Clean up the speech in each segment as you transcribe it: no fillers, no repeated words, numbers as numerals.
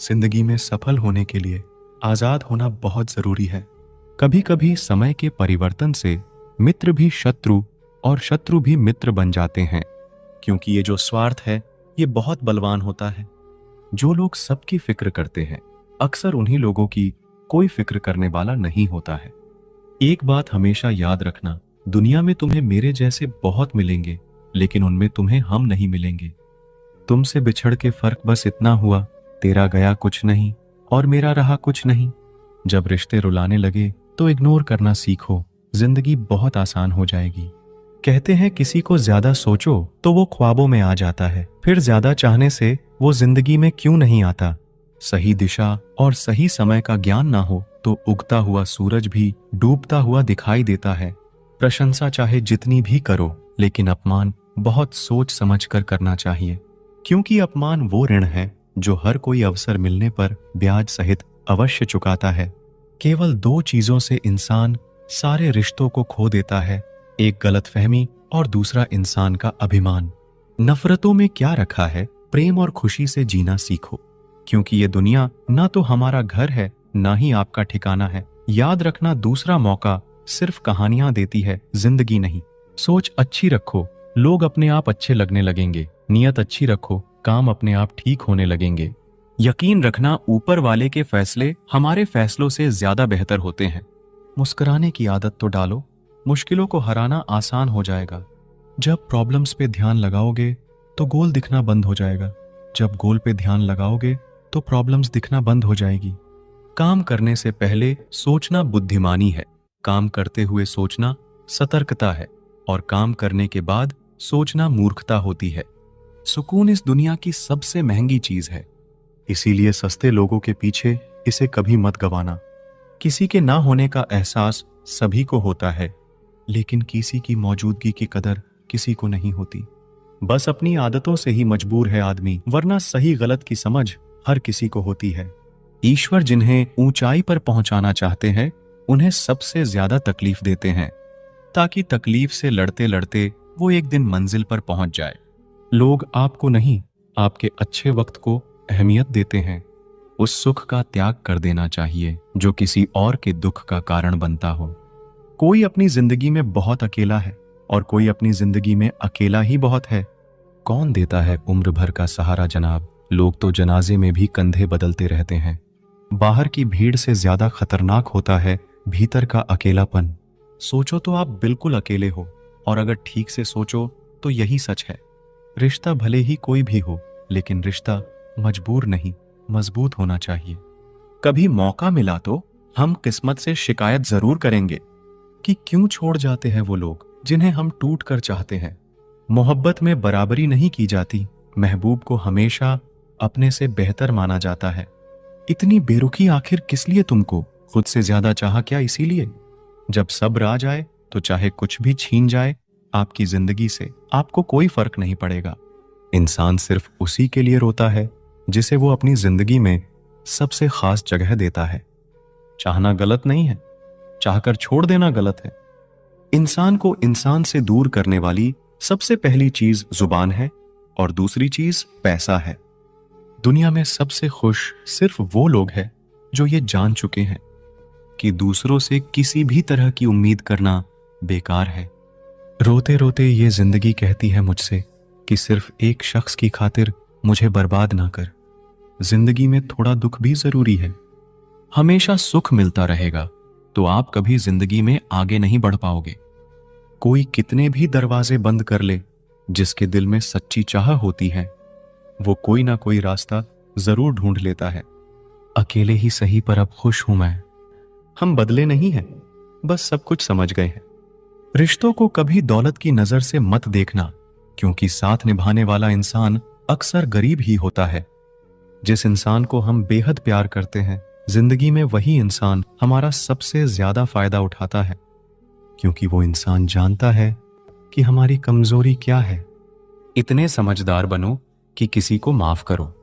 जिंदगी में सफल होने के लिए आजाद होना बहुत जरूरी है। कभी कभी समय के परिवर्तन से मित्र भी शत्रु और शत्रु भी मित्र बन जाते हैं, क्योंकि ये जो स्वार्थ है ये बहुत बलवान होता है। जो लोग सबकी फिक्र करते हैं अक्सर उन्हीं लोगों की कोई फिक्र करने वाला नहीं होता है। एक बात हमेशा याद रखना, दुनिया में तुम्हें मेरे जैसे बहुत मिलेंगे, लेकिन उनमें तुम्हें हम नहीं मिलेंगे। तुमसे बिछड़ के फर्क बस इतना हुआ, तेरा गया कुछ नहीं और मेरा रहा कुछ नहीं। जब रिश्ते रुलाने लगे तो इग्नोर करना सीखो, जिंदगी बहुत आसान हो जाएगी। कहते हैं किसी को ज्यादा सोचो तो वो ख्वाबों में आ जाता है, फिर ज्यादा चाहने से वो जिंदगी में क्यों नहीं आता। सही दिशा और सही समय का ज्ञान ना हो तो उगता हुआ सूरज भी डूबता हुआ दिखाई देता है। प्रशंसा चाहे जितनी भी करो, लेकिन अपमान बहुत सोच समझ कर करना चाहिए, क्योंकि अपमान वो ऋण है जो हर कोई अवसर मिलने पर ब्याज सहित अवश्य चुकाता है। केवल दो चीजों से इंसान सारे रिश्तों को खो देता है, एक गलतफहमी और दूसरा इंसान का अभिमान। नफरतों में क्या रखा है, प्रेम और खुशी से जीना सीखो, क्योंकि ये दुनिया ना तो हमारा घर है ना ही आपका ठिकाना है। याद रखना, दूसरा मौका सिर्फ कहानियां देती है, जिंदगी नहीं। सोच अच्छी रखो, लोग अपने आप अच्छे लगने लगेंगे। नियत अच्छी रखो, काम अपने आप ठीक होने लगेंगे। यकीन रखना, ऊपर वाले के फैसले हमारे फैसलों से ज्यादा बेहतर होते हैं। मुस्कुराने की आदत तो डालो, मुश्किलों को हराना आसान हो जाएगा। जब प्रॉब्लम्स पे ध्यान लगाओगे तो गोल दिखना बंद हो जाएगा, जब गोल पे ध्यान लगाओगे तो प्रॉब्लम्स दिखना बंद हो जाएगी। काम करने से पहले सोचना बुद्धिमानी है, काम करते हुए सोचना सतर्कता है, और काम करने के बाद सोचना मूर्खता होती है। सुकून इस दुनिया की सबसे महंगी चीज है, इसीलिए सस्ते लोगों के पीछे इसे कभी मत गंवाना। किसी के ना होने का एहसास सभी को होता है, लेकिन किसी की मौजूदगी की कदर किसी को नहीं होती। बस अपनी आदतों से ही मजबूर है आदमी, वरना सही गलत की समझ हर किसी को होती है। ईश्वर जिन्हें ऊंचाई पर पहुंचाना चाहते हैं उन्हें सबसे ज्यादा तकलीफ देते हैं, ताकि तकलीफ से लड़ते लड़ते वो एक दिन मंजिल पर पहुंच जाए। लोग आपको नहीं, आपके अच्छे वक्त को अहमियत देते हैं। उस सुख का त्याग कर देना चाहिए जो किसी और के दुख का कारण बनता हो। कोई अपनी जिंदगी में बहुत अकेला है और कोई अपनी जिंदगी में अकेला ही बहुत है। कौन देता है उम्र भर का सहारा जनाब, लोग तो जनाजे में भी कंधे बदलते रहते हैं। बाहर की भीड़ से ज्यादा खतरनाक होता है भीतर का अकेलापन। सोचो तो आप बिल्कुल अकेले हो, और अगर ठीक से सोचो तो यही सच है। रिश्ता भले ही कोई भी हो, लेकिन रिश्ता मजबूर नहीं, मजबूत होना चाहिए। कभी मौका मिला तो हम किस्मत से शिकायत जरूर करेंगे कि क्यों छोड़ जाते हैं वो लोग जिन्हें हम टूट कर चाहते हैं। मोहब्बत में बराबरी नहीं की जाती, महबूब को हमेशा अपने से बेहतर माना जाता है। इतनी बेरुखी आखिर किस लिए तुमको, खुद से ज्यादा चाहा क्या इसीलिए? जब सब्र आ जाए तो चाहे कुछ भी छीन जाए आपकी जिंदगी से, आपको कोई फर्क नहीं पड़ेगा। इंसान सिर्फ उसी के लिए रोता है जिसे वो अपनी जिंदगी में सबसे खास जगह देता है। चाहना गलत नहीं है, चाहकर छोड़ देना गलत है। इंसान को इंसान से दूर करने वाली सबसे पहली चीज जुबान है और दूसरी चीज पैसा है। दुनिया में सबसे खुश सिर्फ वो लोग हैं जो ये जान चुके हैं कि दूसरों से किसी भी तरह की उम्मीद करना बेकार है। रोते रोते ये जिंदगी कहती है मुझसे कि सिर्फ एक शख्स की खातिर मुझे बर्बाद ना कर। जिंदगी में थोड़ा दुख भी जरूरी है। हमेशा सुख मिलता रहेगा तो आप कभी जिंदगी में आगे नहीं बढ़ पाओगे। कोई कितने भी दरवाजे बंद कर ले, जिसके दिल में सच्ची चाह होती है वो कोई ना कोई रास्ता जरूर ढूंढ लेता है। अकेले ही सही पर अब खुश हूं मैं। हम बदले नहीं हैं, बस सब कुछ समझ गए हैं। रिश्तों को कभी दौलत की नजर से मत देखना, क्योंकि साथ निभाने वाला इंसान अक्सर गरीब ही होता है। जिस इंसान को हम बेहद प्यार करते हैं, जिंदगी में वही इंसान हमारा सबसे ज्यादा फायदा उठाता है, क्योंकि वो इंसान जानता है कि हमारी कमजोरी क्या है। इतने समझदार बनो कि किसी को माफ करो,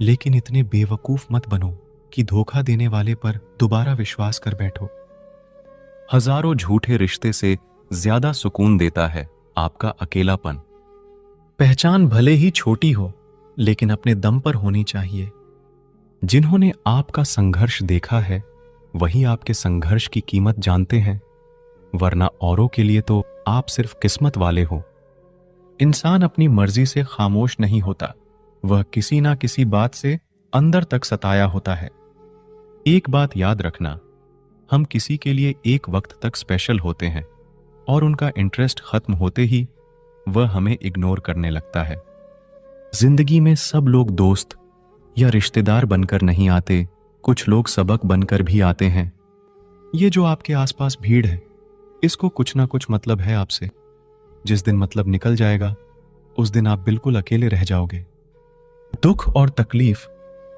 लेकिन इतने बेवकूफ मत बनो कि धोखा देने वाले पर दोबारा विश्वास कर बैठो। हजारों झूठे रिश्ते से ज्यादा सुकून देता है आपका अकेलापन। पहचान भले ही छोटी हो, लेकिन अपने दम पर होनी चाहिए। जिन्होंने आपका संघर्ष देखा है वही आपके संघर्ष की कीमत जानते हैं, वरना औरों के लिए तो आप सिर्फ किस्मत वाले हो। इंसान अपनी मर्जी से खामोश नहीं होता, वह किसी ना किसी बात से अंदर तक सताया होता है। एक बात याद रखना, हम किसी के लिए एक वक्त तक स्पेशल होते हैं और उनका इंटरेस्ट खत्म होते ही वह हमें इग्नोर करने लगता है। जिंदगी में सब लोग दोस्त या रिश्तेदार बनकर नहीं आते, कुछ लोग सबक बनकर भी आते हैं। ये जो आपके आसपास भीड़ है, इसको कुछ ना कुछ मतलब है आपसे। जिस दिन मतलब निकल जाएगा उस दिन आप बिल्कुल अकेले रह जाओगे। दुख और तकलीफ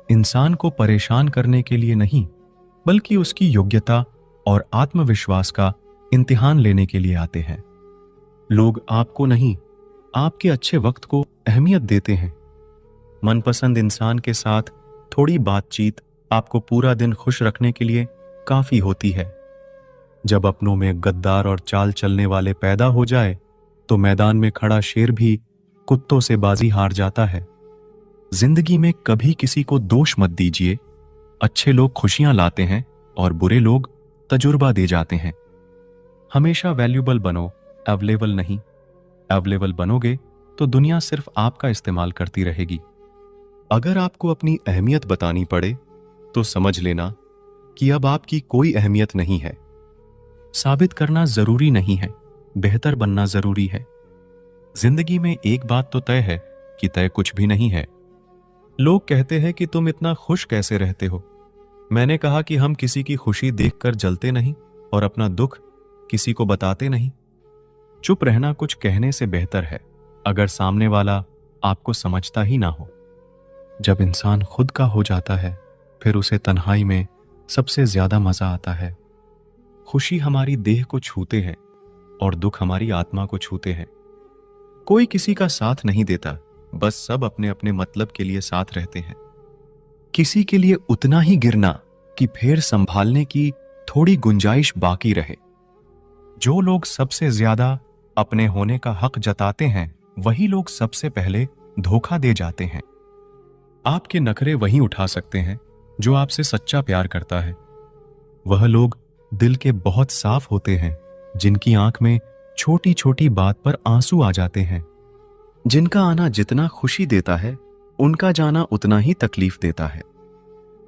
इंसान को परेशान करने के लिए नहीं, बल्कि उसकी योग्यता और आत्मविश्वास का इम्तिहान लेने के लिए आते हैं। लोग आपको नहीं, आपके अच्छे वक्त को अहमियत देते हैं। मनपसंद इंसान के साथ थोड़ी बातचीत आपको पूरा दिन खुश रखने के लिए काफी होती है। जब अपनों में गद्दार और चाल चलने वाले पैदा हो जाए तो मैदान में खड़ा शेर भी कुत्तों से बाजी हार जाता है। जिंदगी में कभी किसी को दोष मत दीजिए। अच्छे लोग खुशियां लाते हैं और बुरे लोग तजुर्बा दे जाते हैं। हमेशा वैल्यूबल बनो, अवेलेबल नहीं। अवेलेबल बनोगे तो दुनिया सिर्फ आपका इस्तेमाल करती रहेगी। अगर आपको अपनी अहमियत बतानी पड़े तो समझ लेना कि अब आपकी कोई अहमियत नहीं है। साबित करना जरूरी नहीं है, बेहतर बनना जरूरी है। जिंदगी में एक बात तो तय है कि तय कुछ भी नहीं है। लोग कहते हैं कि तुम इतना खुश कैसे रहते हो। मैंने कहा कि हम किसी की खुशी देखकर जलते नहीं और अपना दुख किसी को बताते नहीं। चुप रहना कुछ कहने से बेहतर है, अगर सामने वाला आपको समझता ही ना हो। जब इंसान खुद का हो जाता है फिर उसे तन्हाई में सबसे ज्यादा मजा आता है। खुशी हमारी देह को छूते हैं और दुख हमारी आत्मा को छूते हैं। कोई किसी का साथ नहीं देता, बस सब अपने अपने मतलब के लिए साथ रहते हैं। किसी के लिए उतना ही गिरना कि फिर संभालने की थोड़ी गुंजाइश बाकी रहे। जो लोग सबसे ज्यादा अपने होने का हक जताते हैं वही लोग सबसे पहले धोखा दे जाते हैं। आपके नखरे वही उठा सकते हैं जो आपसे सच्चा प्यार करता है। वह लोग दिल के बहुत साफ होते हैं जिनकी आंख में छोटी छोटी बात पर आंसू आ जाते हैं। जिनका आना जितना खुशी देता है उनका जाना उतना ही तकलीफ देता है।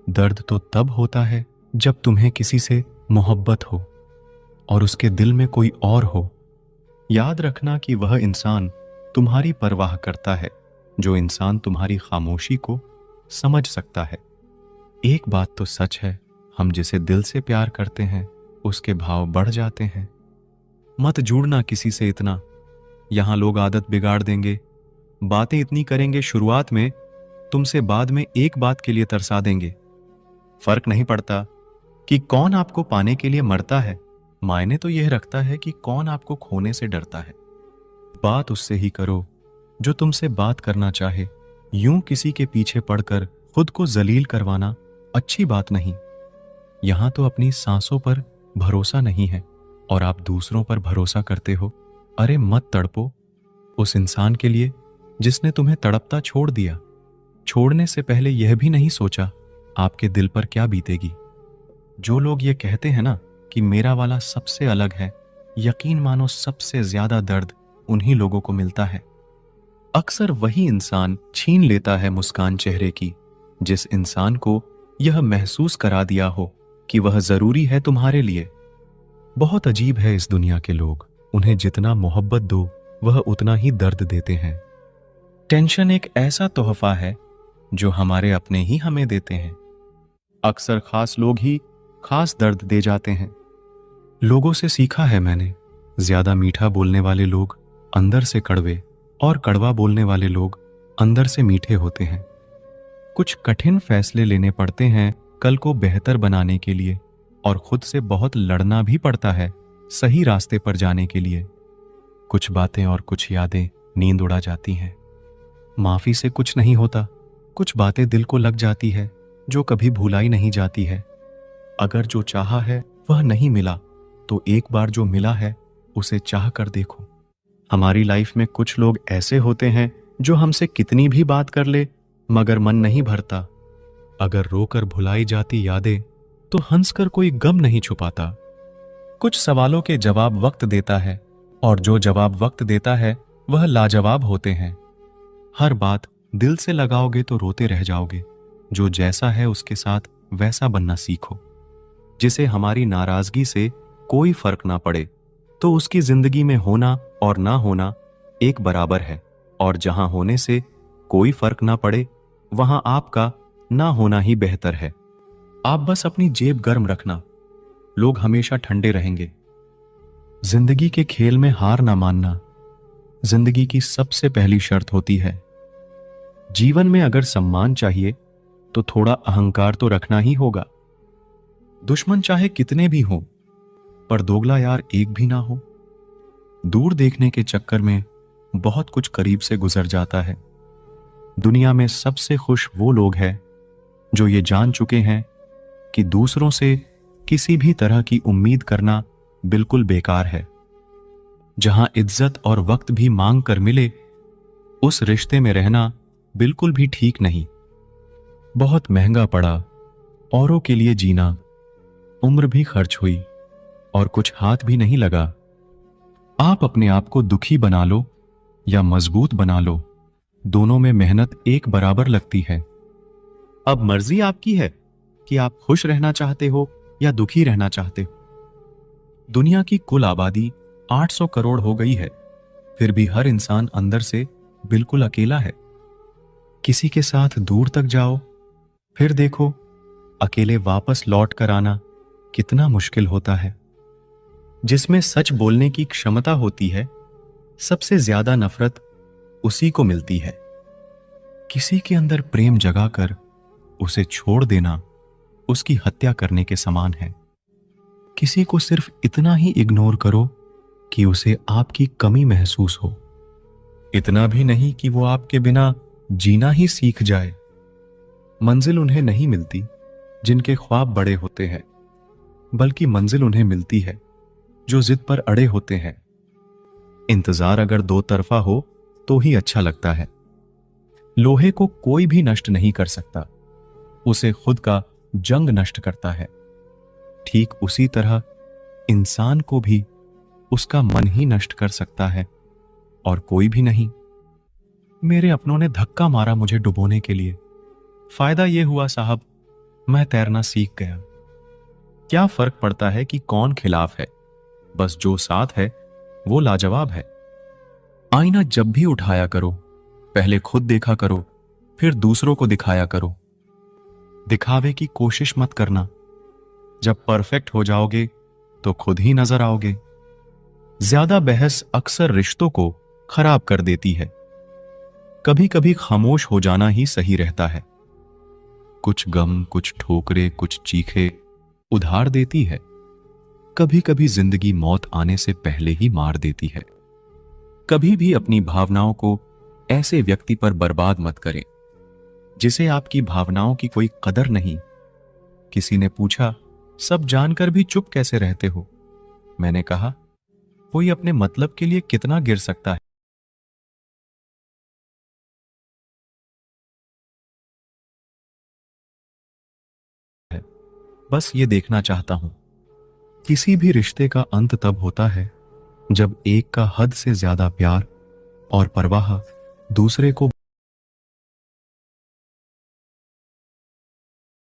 दर्द तो तब होता है जब तुम्हें किसी से मोहब्बत हो और उसके दिल में कोई और हो। याद रखना कि वह इंसान तुम्हारी परवाह करता है जो इंसान तुम्हारी खामोशी को समझ सकता है। एक बात तो सच है, हम जिसे दिल से प्यार करते हैं उसके भाव बढ़ जाते हैं। मत जुड़ना किसी से इतना, यहां लोग आदत बिगाड़ देंगे। बातें इतनी करेंगे शुरुआत में, तुमसे बाद में एक बात के लिए तरसा देंगे। फर्क नहीं पड़ता कि कौन आपको पाने के लिए मरता है, मायने तो यह रखता है कि कौन आपको खोने से डरता है। बात उससे ही करो जो तुमसे बात करना चाहे। यूं किसी के पीछे पड़कर खुद को जलील करवाना अच्छी बात नहीं। यहां तो अपनी सांसों पर भरोसा नहीं है और आप दूसरों पर भरोसा करते हो। अरे मत तड़पो उस इंसान के लिए जिसने तुम्हें तड़पता छोड़ दिया। छोड़ने से पहले यह भी नहीं सोचा आपके दिल पर क्या बीतेगी। जो लोग ये कहते हैं ना कि मेरा वाला सबसे अलग है, यकीन मानो सबसे ज्यादा दर्द उन्हीं लोगों को मिलता है। अक्सर वही इंसान छीन लेता है मुस्कान चेहरे की जिस इंसान को यह महसूस करा दिया हो कि वह जरूरी है तुम्हारे लिए। बहुत अजीब है इस दुनिया के लोग, उन्हें जितना मोहब्बत दो वह उतना ही दर्द देते हैं। टेंशन एक ऐसा तोहफा है जो हमारे अपने ही हमें देते हैं। अक्सर खास लोग ही खास दर्द दे जाते हैं। लोगों से सीखा है मैंने, ज्यादा मीठा बोलने वाले लोग अंदर से कड़वे और कड़वा बोलने वाले लोग अंदर से मीठे होते हैं। कुछ कठिन फैसले लेने पड़ते हैं कल को बेहतर बनाने के लिए, और खुद से बहुत लड़ना भी पड़ता है सही रास्ते पर जाने के लिए। कुछ बातें और कुछ यादें नींद उड़ा जाती हैं। माफी से कुछ नहीं होता, कुछ बातें दिल को लग जाती है जो कभी भुलाई नहीं जाती है। अगर जो चाहा है वह नहीं मिला तो एक बार जो मिला है उसे चाह कर देखो। हमारी लाइफ में कुछ लोग ऐसे होते हैं जो हमसे कितनी भी बात कर ले मगर मन नहीं भरता। अगर रोकर भुलाई जाती यादें तो हंसकर कोई गम नहीं छुपाता। कुछ सवालों के जवाब वक्त देता है, और जो जवाब वक्त देता है वह लाजवाब होते हैं। हर बात दिल से लगाओगे तो रोते रह जाओगे। जो जैसा है उसके साथ वैसा बनना सीखो। जिसे हमारी नाराजगी से कोई फर्क ना पड़े तो उसकी जिंदगी में होना और ना होना एक बराबर है, और जहां होने से कोई फर्क ना पड़े वहां आपका ना होना ही बेहतर है। आप बस अपनी जेब गर्म रखना, लोग हमेशा ठंडे रहेंगे। जिंदगी के खेल में हार ना मानना जिंदगी की सबसे पहली शर्त होती है। जीवन में अगर सम्मान चाहिए तो थोड़ा अहंकार तो रखना ही होगा। दुश्मन चाहे कितने भी हों, पर दोगला यार एक भी ना हो। दूर देखने के चक्कर में बहुत कुछ करीब से गुजर जाता है। दुनिया में सबसे खुश वो लोग हैं जो ये जान चुके हैं कि दूसरों से किसी भी तरह की उम्मीद करना बिल्कुल बेकार है। जहां इज्जत और वक्त भी मांग कर मिले, उस रिश्ते में रहना बिल्कुल भी ठीक नहीं। बहुत महंगा पड़ा औरों के लिए जीना, उम्र भी खर्च हुई और कुछ हाथ भी नहीं लगा। आप अपने आप को दुखी बना लो या मजबूत बना लो, दोनों में मेहनत एक बराबर लगती है। अब मर्जी आपकी है कि आप खुश रहना चाहते हो या दुखी रहना चाहते हो। दुनिया की कुल आबादी 800 करोड़ हो गई है, फिर भी हर इंसान अंदर से बिल्कुल अकेला है। किसी के साथ दूर तक जाओ, फिर देखो अकेले वापस लौट कर आना कितना मुश्किल होता है। जिसमें सच बोलने की क्षमता होती है, सबसे ज्यादा नफरत उसी को मिलती है। किसी के अंदर प्रेम जगाकर उसे छोड़ देना उसकी हत्या करने के समान है। किसी को सिर्फ इतना ही इग्नोर करो कि उसे आपकी कमी महसूस हो, इतना भी नहीं कि वो आपके बिना जीना ही सीख जाए। मंजिल उन्हें नहीं मिलती जिनके ख्वाब बड़े होते हैं, बल्कि मंजिल उन्हें मिलती है जो जिद पर अड़े होते हैं। इंतजार अगर दो तरफा हो तो ही अच्छा लगता है। लोहे को कोई भी नष्ट नहीं कर सकता, उसे खुद का जंग नष्ट करता है। ठीक उसी तरह इंसान को भी उसका मन ही नष्ट कर सकता है, और कोई भी नहीं। मेरे अपनों ने धक्का मारा मुझे डुबोने के लिए। फायदा यह हुआ साहब, मैं तैरना सीख गया। क्या फर्क पड़ता है कि कौन खिलाफ है, बस जो साथ है वो लाजवाब है। आईना जब भी उठाया करो, पहले खुद देखा करो, फिर दूसरों को दिखाया करो। दिखावे की कोशिश मत करना। जब परफेक्ट हो जाओगे तो खुद ही नजर आओगे। ज्यादा बहस अक्सर रिश्तों को खराब कर देती है। कभी कभी खामोश हो जाना ही सही रहता है। कुछ गम, कुछ ठोकरे, कुछ चीखे उधार देती है। कभी कभी जिंदगी मौत आने से पहले ही मार देती है। कभी भी अपनी भावनाओं को ऐसे व्यक्ति पर बर्बाद मत करें जिसे आपकी भावनाओं की कोई कदर नहीं। किसी ने पूछा, सब जानकर भी चुप कैसे रहते हो? मैंने कहा, कोई अपने मतलब के लिए कितना गिर सकता है। बस ये देखना चाहता हूं। किसी भी रिश्ते का अंत तब होता है जब एक का हद से ज्यादा प्यार और परवाह दूसरे को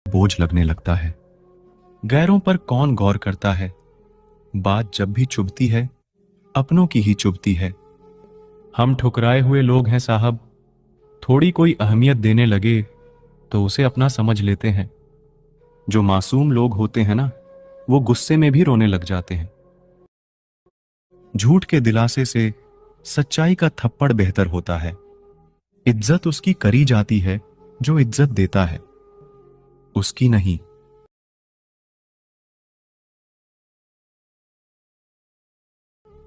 बोझ लगने लगता है। गैरों पर कौन गौर करता है? बात जब भी चुभती है, अपनों की ही चुभती है। हम ठुकराए हुए लोग हैं साहब। थोड़ी कोई अहमियत देने लगे तो उसे अपना समझ लेते हैं। जो मासूम लोग होते हैं ना, वो गुस्से में भी रोने लग जाते हैं। झूठ के दिलासे से सच्चाई का थप्पड़ बेहतर होता है। इज्जत उसकी करी जाती है जो इज्जत देता है, उसकी नहीं।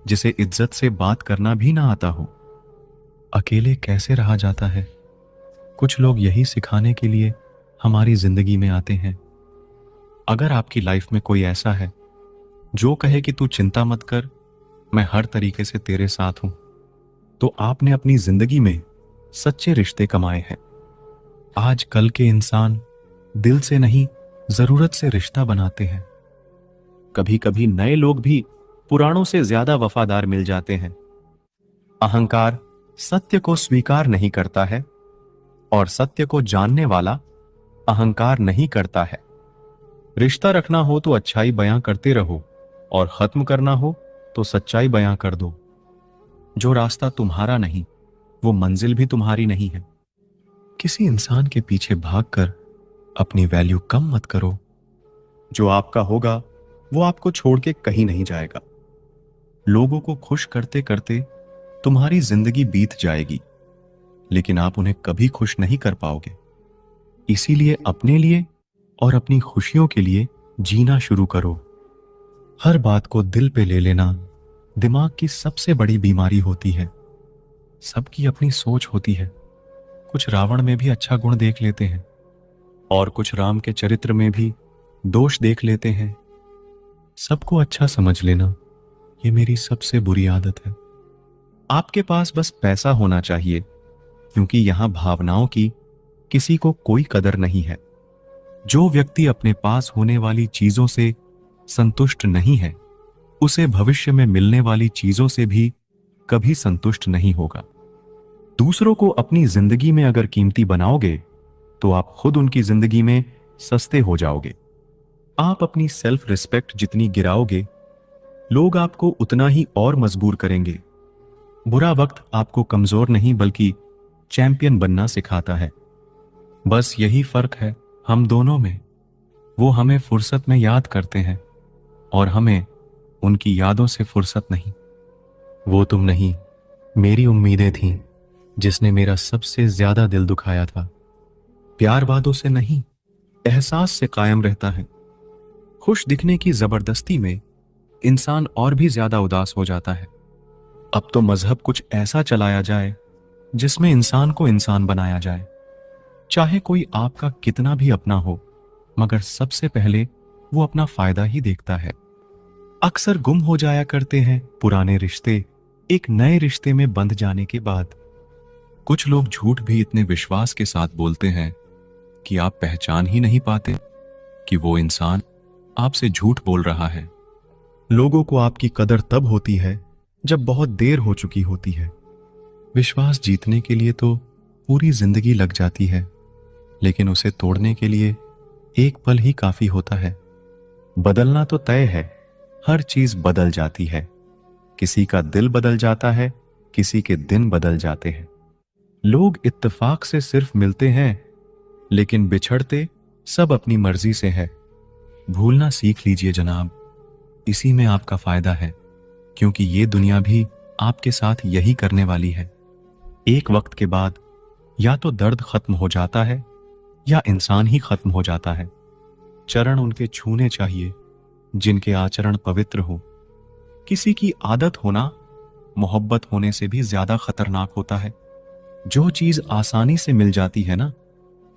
जिसे इज्जत से बात करना भी ना आता हो। अकेले कैसे रहा जाता है? कुछ लोग यही सिखाने के लिए हमारी जिंदगी में आते हैं। अगर आपकी लाइफ में कोई ऐसा है जो कहे कि तू चिंता मत कर, मैं हर तरीके से तेरे साथ हूं, तो आपने अपनी जिंदगी में सच्चे रिश्ते कमाए हैं। आज कल के इंसान दिल से नहीं, जरूरत से रिश्ता बनाते हैं। कभी कभी नए लोग भी पुरानों से ज्यादा वफादार मिल जाते हैं। अहंकार सत्य को स्वीकार नहीं करता है और सत्य को जानने वाला अहंकार नहीं करता है। रिश्ता रखना हो तो अच्छाई बयां करते रहो और खत्म करना हो तो सच्चाई बयां कर दो। जो रास्ता तुम्हारा नहीं, वो मंजिल भी तुम्हारी नहीं है। किसी इंसान के पीछे भागकर अपनी वैल्यू कम मत करो। जो आपका होगा वो आपको छोड़ के कहीं नहीं जाएगा। लोगों को खुश करते करते तुम्हारी जिंदगी बीत जाएगी, लेकिन आप उन्हें कभी खुश नहीं कर पाओगे। इसीलिए अपने लिए और अपनी खुशियों के लिए जीना शुरू करो। हर बात को दिल पे ले लेना दिमाग की सबसे बड़ी बीमारी होती है। सबकी अपनी सोच होती है। कुछ रावण में भी अच्छा गुण देख लेते हैं और कुछ राम के चरित्र में भी दोष देख लेते हैं। सबको अच्छा समझ लेना ये मेरी सबसे बुरी आदत है। आपके पास बस पैसा होना चाहिए, क्योंकि यहां भावनाओं की किसी को कोई कदर नहीं है। जो व्यक्ति अपने पास होने वाली चीजों से संतुष्ट नहीं है, उसे भविष्य में मिलने वाली चीजों से भी कभी संतुष्ट नहीं होगा। दूसरों को अपनी जिंदगी में अगर कीमती बनाओगे तो आप खुद उनकी जिंदगी में सस्ते हो जाओगे। आप अपनी सेल्फ रिस्पेक्ट जितनी गिराओगे, लोग आपको उतना ही और मजबूर करेंगे। बुरा वक्त आपको कमजोर नहीं बल्कि चैंपियन बनना सिखाता है। बस यही फर्क है हम दोनों में। वो हमें फुर्सत में याद करते हैं और हमें उनकी यादों से फुर्सत नहीं। वो तुम नहीं, मेरी उम्मीदें थीं जिसने मेरा सबसे ज्यादा दिल दुखाया था। प्यार वादों से नहीं, एहसास से कायम रहता है। खुश दिखने की जबरदस्ती में इंसान और भी ज्यादा उदास हो जाता है। अब तो मजहब कुछ ऐसा चलाया जाए जिसमें इंसान को इंसान बनाया जाए। चाहे कोई आपका कितना भी अपना हो, मगर सबसे पहले वो अपना फायदा ही देखता है। अक्सर गुम हो जाया करते हैं पुराने रिश्ते एक नए रिश्ते में बंध जाने के बाद। कुछ लोग झूठ भी इतने विश्वास के साथ बोलते हैं कि आप पहचान ही नहीं पाते कि वो इंसान आपसे झूठ बोल रहा है। लोगों को आपकी कदर तब होती है जब बहुत देर हो चुकी होती है। विश्वास जीतने के लिए तो पूरी जिंदगी लग जाती है, लेकिन उसे तोड़ने के लिए एक पल ही काफी होता है। बदलना तो तय है, हर चीज बदल जाती है। किसी का दिल बदल जाता है, किसी के दिन बदल जाते हैं। लोग इत्तेफाक से सिर्फ मिलते हैं, लेकिन बिछड़ते सब अपनी मर्जी से है। भूलना सीख लीजिए जनाब, इसी में आपका फायदा है, क्योंकि ये दुनिया भी आपके साथ यही करने वाली है। एक वक्त के बाद या तो दर्द खत्म हो जाता है या इंसान ही खत्म हो जाता है। चरण उनके छूने चाहिए जिनके आचरण पवित्र हो। किसी की आदत होना मोहब्बत होने से भी ज्यादा खतरनाक होता है। जो चीज आसानी से मिल जाती है ना,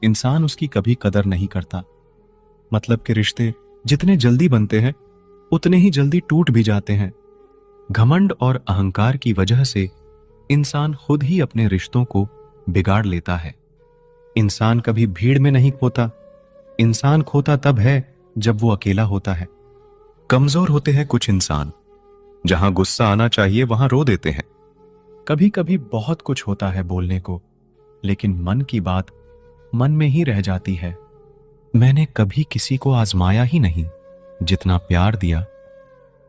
इंसान उसकी कभी कदर नहीं करता। मतलब के रिश्ते जितने जल्दी बनते हैं उतने ही जल्दी टूट भी जाते हैं। घमंड और अहंकार की वजह से इंसान खुद ही अपने रिश्तों को बिगाड़ लेता है। इंसान कभी भीड़ में नहीं खोता। इंसान खोता तब है जब वो अकेला होता है। कमजोर होते हैं कुछ इंसान, जहां गुस्सा आना चाहिए वहां रो देते हैं। कभी कभी बहुत कुछ होता है बोलने को, लेकिन मन की बात मन में ही रह जाती है। मैंने कभी किसी को आजमाया ही नहीं। जितना प्यार दिया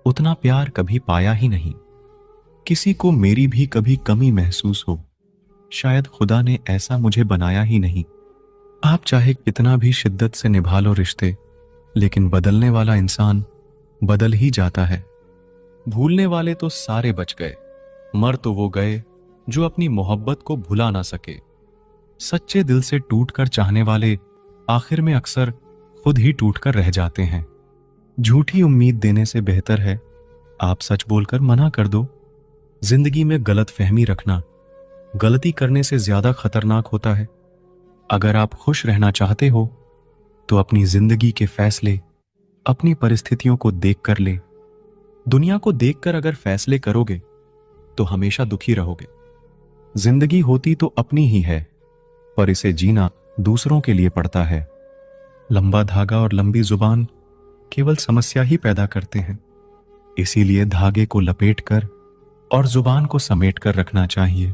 उतना प्यार कभी पाया ही नहीं। किसी को मेरी भी कभी कमी महसूस हो, शायद खुदा ने ऐसा मुझे बनाया ही नहीं। आप चाहे कितना भी शिद्दत से निभा लो रिश्ते, लेकिन बदलने वाला इंसान बदल ही जाता है। भूलने वाले तो सारे बच गए, मर तो वो गए जो अपनी मोहब्बत को भुला ना सके। सच्चे दिल से टूटकर चाहने वाले आखिर में अक्सर खुद ही टूटकर रह जाते हैं। झूठी उम्मीद देने से बेहतर है आप सच बोलकर मना कर दो। जिंदगी में गलत फहमी रखना गलती करने से ज्यादा खतरनाक होता है। अगर आप खुश रहना चाहते हो तो अपनी जिंदगी के फैसले अपनी परिस्थितियों को देखकर ले। दुनिया को देखकर अगर फैसले करोगे तो हमेशा दुखी रहोगे। जिंदगी होती तो अपनी ही है, पर इसे जीना दूसरों के लिए पड़ता है। लंबा धागा और लंबी जुबान केवल समस्या ही पैदा करते हैं। इसीलिए धागे को लपेटकर और जुबान को समेट कर रखना चाहिए।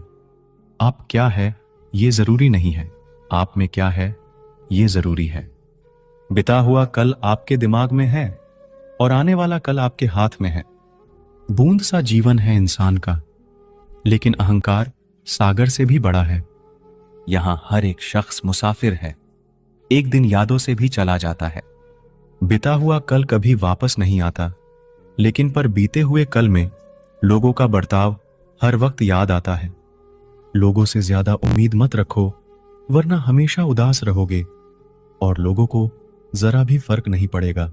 आप क्या है ये जरूरी नहीं है, आप में क्या है ये जरूरी है। बिता हुआ कल आपके दिमाग में है और आने वाला कल आपके हाथ में है। बूंद सा जीवन है इंसान का, लेकिन अहंकार सागर से भी बड़ा है। यहां हर एक शख्स मुसाफिर है, एक दिन यादों से भी चला जाता है। बिता हुआ कल कभी वापस नहीं आता, लेकिन पर बीते हुए कल में लोगों का बर्ताव हर वक्त याद आता है। लोगों से ज्यादा उम्मीद मत रखो, वरना हमेशा उदास रहोगे और लोगों को जरा भी फर्क नहीं पड़ेगा।